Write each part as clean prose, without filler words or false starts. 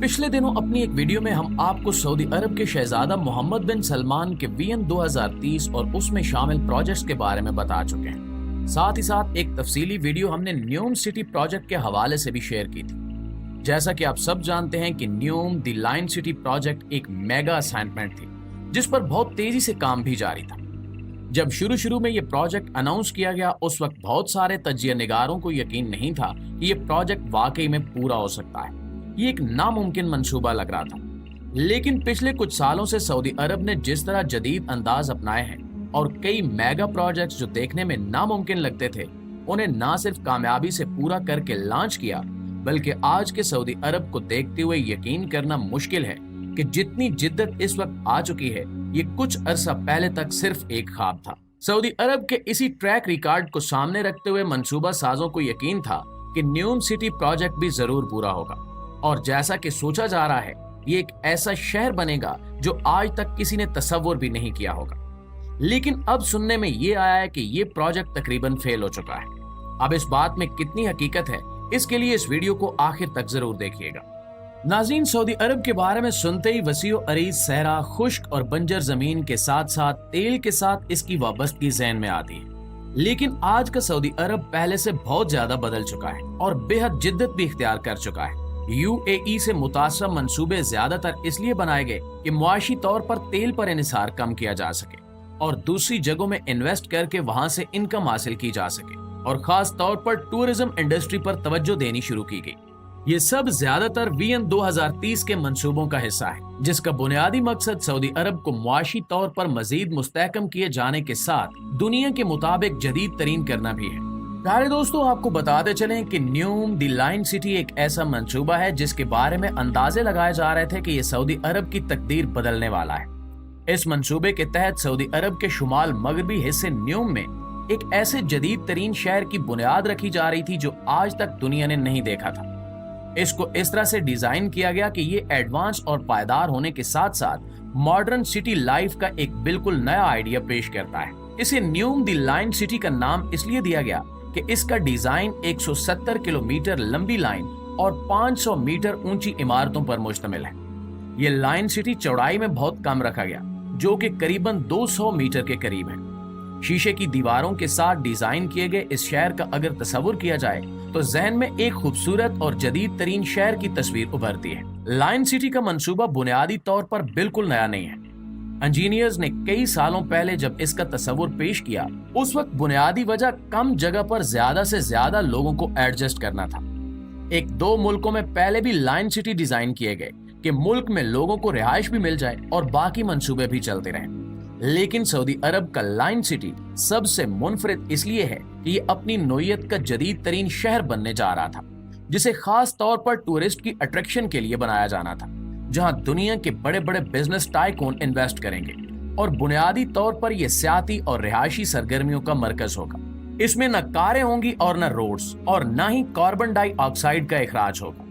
पिछले दिनों अपनी एक वीडियो में हम आपको सऊदी अरब के शहजादा मोहम्मद बिन सलमान के विजन 2030 और उसमें शामिल प्रोजेक्ट्स के बारे में बता चुके हैं। साथ ही साथ एक तफसीली वीडियो हमने न्यूम सिटी प्रोजेक्ट के हवाले से भी शेयर की थी। जैसा कि आप सब जानते हैं कि न्यूम द लाइन सिटी प्रोजेक्ट एक मेगा असाइनमेंट थी जिस पर बहुत तेजी से काम भी जारी था। जब शुरू में ये प्रोजेक्ट अनाउंस किया गया उस वक्त बहुत सारे तजिया निगारों को यकीन नहीं था कि ये प्रोजेक्ट वाकई में पूरा हो सकता है। ये एक नामुमकिन मंसूबा लग रहा था, लेकिन पिछले कुछ सालों से सऊदी अरब ने जिस तरह जदीद अंदाज अपनाए हैं और कई मेगा प्रोजेक्ट्स जो देखने में नामुमकिन लगते थे उन्हें ना सिर्फ कामयाबी से पूरा करके लॉन्च किया, बल्कि आज के सऊदी अरब को देखते हुए यकीन करना मुश्किल है कि जितनी जिद्दत इस वक्त आ चुकी है ये कुछ अरसा पहले तक सिर्फ एक ख्वाब था। सऊदी अरब के इसी ट्रैक रिकॉर्ड को सामने रखते हुए मंसूबा साजों को यकीन था कि न्यूम सिटी प्रोजेक्ट भी जरूर पूरा होगा और जैसा कि सोचा जा रहा है ये एक ऐसा शहर बनेगा जो आज तक किसी ने तसव्वुर भी नहीं किया होगा। लेकिन अब सुनने में ये आया है कि ये प्रोजेक्ट तकरीबन फेल हो चुका है। अब इस बात में कितनी हकीकत है इसके लिए इस वीडियो को आखिर तक जरूर देखिएगा। नाज़रीन, सऊदी अरब के बारे में सुनते ही वसीओ अरीज सहरा, खुश्क और बंजर जमीन के साथ साथ तेल के साथ इसकी वाबस्तगी ज़हन में आती है। लेकिन आज का सऊदी अरब पहले से बहुत ज्यादा बदल चुका है और बेहद जिद्दत भी इख्तियार कर चुका है। यूएई से मुतासर मंसूबे ज्यादातर इसलिए बनाए गए कि मुआशी तौर पर तेल पर इन्हिसार कम किया जा सके और दूसरी जगहों में इन्वेस्ट करके वहां से इनकम हासिल की जा सके और खास तौर पर टूरिज्म इंडस्ट्री पर तवज्जो देनी शुरू की गई। ये सब ज्यादातर विजन 2030 के मंसूबों का हिस्सा है जिसका बुनियादी मकसद सऊदी अरब को मुआशी तौर पर मजीद मुस्तहकम किए जाने के साथ दुनिया के मुताबिक जदीद तरीन करना भी है। प्यारे दोस्तों, आपको बताते चलें कि न्यूम द लाइन सिटी एक ऐसा मंसूबा है जिसके बारे में अंदाजे लगाए जा रहे थे कि ये सऊदी अरब की तकदीर बदलने वाला है। इस मंसूबे के तहत सऊदी अरब के शुमाल मगरबी हिस्से न्यूम में एक ऐसे जदीद तरीन शहर की बुनियाद रखी जा रही थी जो आज तक दुनिया ने नहीं देखा था। इसको इस तरह से डिजाइन किया गया कि ये एडवांस और पायदार होने के साथ साथ मॉडर्न सिटी लाइफ का एक बिल्कुल नया आइडिया पेश करता है। इसे न्यूम द लाइन सिटी का नाम इसलिए दिया गया कि इसका डिजाइन 170 किलोमीटर लंबी लाइन और 500 मीटर ऊंची इमारतों पर मुश्तमिल है। ये लाइन सिटी चौड़ाई में बहुत कम रखा गया जो कि करीबन 200 मीटर के करीब है। शीशे की दीवारों के साथ डिजाइन किए गए इस शहर का अगर तस्वुर किया जाए तो जहन में एक खूबसूरत और जदीद तरीन शहर की तस्वीर उभरती है। लाइन सिटी का मंसूबा बुनियादी तौर पर बिल्कुल नया नहीं है। इंजीनियर्स ने कई सालों पहले जब इसका तस्वुर पेश किया उस वक्त बुनियादी वजह कम जगह पर ज्यादा से ज्यादा लोगों को एडजस्ट करना था। एक दो मुल्कों में पहले भी लाइन सिटी डिजाइन किए गए कि मुल्क में लोगों को रिहाइश भी मिल जाए और बाकी मंसूबे भी चलते रहें। लेकिन सऊदी अरब का लाइन सिटी सबसे मुनफरिद इसलिए है कि ये अपनी नोयत का जदीद तरीन शहर बनने जा रहा था जिसे खास तौर पर टूरिस्ट की अट्रैक्शन के लिए बनाया जाना था, जहां दुनिया के बड़े बड़े बिजनेस टाइकून इन्वेस्ट करेंगे और बुनियादी तौर पर यह सियाती और रिहायशी सरगर्मियों का मरकज होगा। इसमें न कारें होंगी और न रोड्स और न ही कार्बन डाइऑक्साइड का इखराज होगा,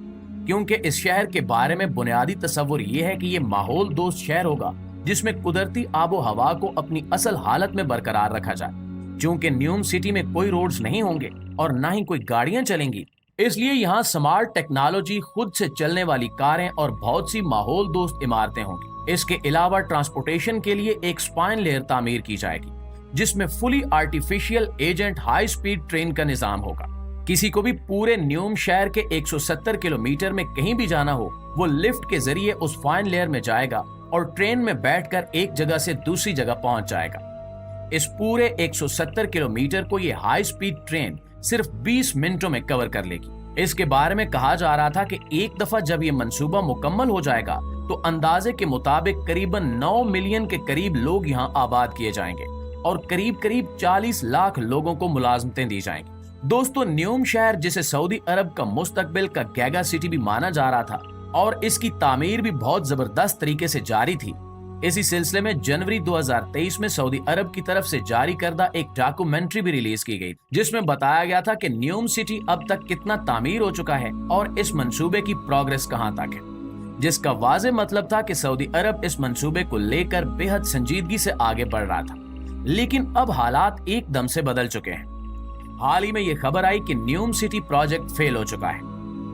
क्योंकि इस शहर के बारे में बुनियादी तस्वुर यह है कि यह माहौल दोस्त शहर होगा जिसमें कुदरती आबो हवा को अपनी असल हालत में बरकरार रखा जाए। क्योंकि न्यूम सिटी में कोई रोड्स नहीं होंगे और न ही कोई गाड़ियां चलेंगी, इसलिए यहाँ स्मार्ट टेक्नोलॉजी, खुद से चलने वाली कारें और बहुत सी माहौल दोस्त इमारतें होंगी। इसके अलावा ट्रांसपोर्टेशन के लिए एक स्पाइन लेयर तामीर की जाएगी जिसमें fully artificial agent high speed train का निजाम होगा। किसी को भी पूरे न्यूम शहर के 170 किलोमीटर में कहीं भी जाना हो वो लिफ्ट के जरिए उस फाइन लेयर में जाएगा और ट्रेन में बैठकर एक जगह से दूसरी जगह पहुंच जाएगा। इस पूरे 170 किलोमीटर को ये हाई स्पीड ट्रेन सिर्फ 20 मिनटों में कवर कर लेगी। इसके बारे में कहा जा रहा था कि एक दफा जब ये मंसूबा मुकम्मल हो जाएगा तो अंदाजे के मुताबिक करीबन 9 मिलियन के करीब लोग यहाँ आबाद किए जाएंगे और करीब करीब 40 लाख लोगों को मुलाजमतें दी जाएंगी। दोस्तों, न्यूम शहर जिसे सऊदी अरब का मुस्तकबिल का गैगा सिटी भी माना जा रहा था और इसकी तामीर भी बहुत जबरदस्त तरीके से जारी थी। इसी सिलसिले में जनवरी 2023 में सऊदी अरब की तरफ से जारी करदा एक डॉक्यूमेंट्री भी रिलीज की गई जिसमें बताया गया था कि न्यूम सिटी अब तक कितना तामीर हो चुका है और इस मंसूबे की प्रोग्रेस कहां तक है, जिसका वाज़ेह मतलब था कि सऊदी अरब इस मंसूबे को लेकर बेहद संजीदगी से आगे बढ़ रहा था। लेकिन अब हालात एकदम से बदल चुके हैं। हाल ही में ये खबर आई कि न्यूम सिटी प्रोजेक्ट फेल हो चुका है।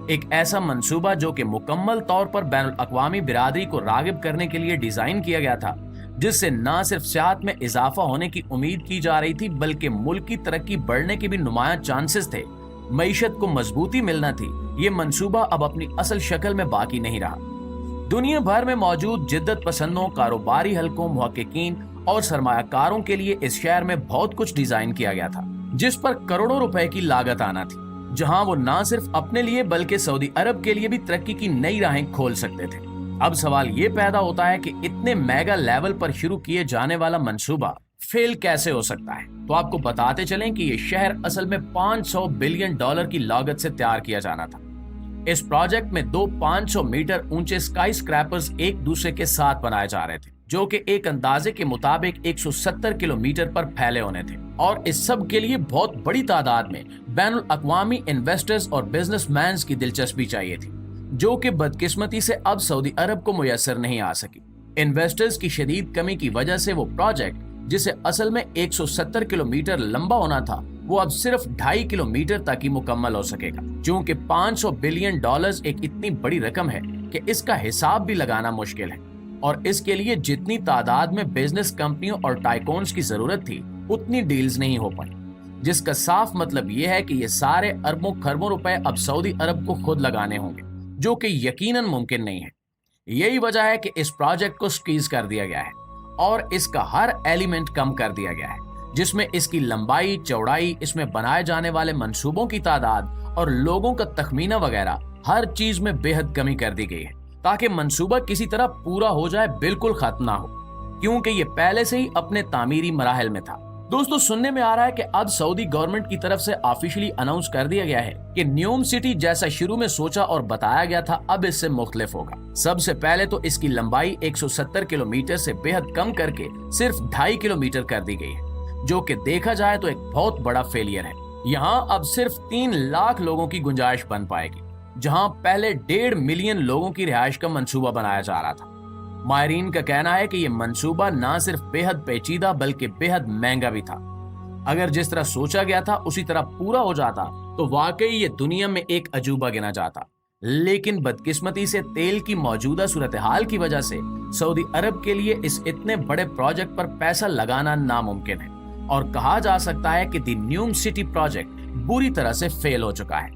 ایک ایسا منصوبہ جو کہ مکمل طور پر بین الاقوامی برادری کو راغب کرنے کے لیے ڈیزائن کیا گیا تھا، جس سے نہ صرف سیاحت میں اضافہ ہونے کی امید کی جا رہی تھی بلکہ ملک کی ترقی بڑھنے کے بھی نمایاں چانسز تھے، معیشت کو مضبوطی ملنا تھی۔ یہ منصوبہ اب اپنی اصل شکل میں باقی نہیں رہا۔ دنیا بھر میں موجود جدت پسندوں، کاروباری حلقوں، محققین اور سرمایہ کاروں کے لیے اس شہر میں بہت کچھ ڈیزائن کیا گیا تھا، جس پر کروڑوں روپے کی لاگت آنا تھی، جہاں وہ نہ صرف اپنے لیے بلکہ سعودی عرب کے لیے بھی ترقی کی نئی راہیں کھول سکتے تھے۔ اب سوال یہ پیدا ہوتا ہے کہ اتنے میگا لیول پر شروع کیے جانے والا منصوبہ فیل کیسے ہو سکتا ہے؟ تو آپ کو بتاتے چلیں کہ یہ شہر اصل میں $500 بلین کی لاگت سے تیار کیا جانا تھا۔ اس پروجیکٹ میں دو 500 میٹر اونچے اسکائی اسکریپرز ایک دوسرے کے ساتھ بنائے جا رہے تھے، جو کہ ایک اندازے کے مطابق 170 کلومیٹر پر پھیلے ہونے تھے، اور اس سب کے لیے بہت بڑی تعداد میں بین الاقوامی انویسٹرز اور بزنس مینز کی دلچسپی چاہیے تھی، جو کہ بدقسمتی سے اب سعودی عرب کو میسر نہیں آ سکی۔ انویسٹرز کی شدید کمی کی وجہ سے وہ پروجیکٹ، جسے اصل میں 170 کلومیٹر لمبا ہونا تھا، وہ اب صرف 2.5 کلومیٹر تک ہی مکمل ہو سکے گا۔ چونکہ $500 بلین ایک اتنی بڑی رقم ہے کہ اس کا حساب بھی لگانا مشکل ہے، اور اس کے لیے جتنی تعداد میں بزنس کمپنیوں اور ٹائکونز کی ضرورت تھی اتنی ڈیلز نہیں ہو پائی، جس کا صاف مطلب یہ ہے کہ یہ سارے اربوں کھربوں روپے اب سعودی عرب کو خود لگانے ہوں گے، جو کہ یقیناً ممکن نہیں ہے۔ یہی وجہ ہے کہ اس پروجیکٹ کو سکیز کر دیا گیا ہے اور اس کا ہر ایلیمنٹ کم کر دیا گیا ہے، جس میں اس کی لمبائی، چوڑائی، اس میں بنائے جانے والے منصوبوں کی تعداد اور لوگوں کا تخمینہ وغیرہ، ہر چیز میں بے حد کمی کر دی گئی ہے تاکہ منصوبہ کسی طرح پورا ہو جائے، بالکل ختم نہ ہو، کیونکہ یہ پہلے سے ہی اپنے تعمیری مراحل میں تھا۔ دوستو، سننے میں آ رہا ہے کہ اب سعودی گورنمنٹ کی طرف سے آفیشلی اناؤنس کر دیا گیا ہے کہ نیوم سٹی جیسا شروع میں سوچا اور بتایا گیا تھا اب اس سے مختلف ہوگا۔ سب سے پہلے تو اس کی لمبائی 170 کلومیٹر سے بے حد کم کر کے صرف 2.5 کلومیٹر کر دی گئی ہے، جو کہ دیکھا جائے تو ایک بہت بڑا فیلئر ہے۔ یہاں اب صرف 3 لاکھ لوگوں کی گنجائش بن پائے گی، جہاں پہلے 1.5 ملین لوگوں کی رہائش کا منصوبہ بنایا جا رہا تھا۔ ماہرین کا کہنا ہے کہ یہ منصوبہ نہ صرف بے حد پیچیدہ بلکہ بے حد مہنگا بھی تھا۔ اگر جس طرح سوچا گیا تھا اسی طرح پورا ہو جاتا تو واقعی یہ دنیا میں ایک عجوبہ گنا جاتا، لیکن بدقسمتی سے تیل کی موجودہ صورتحال کی وجہ سے سعودی عرب کے لیے اس اتنے بڑے پروجیکٹ پر پیسہ لگانا ناممکن ہے، اور کہا جا سکتا ہے کہ دی نیوم سٹی پروجیکٹ بری طرح سے فیل ہو چکا ہے۔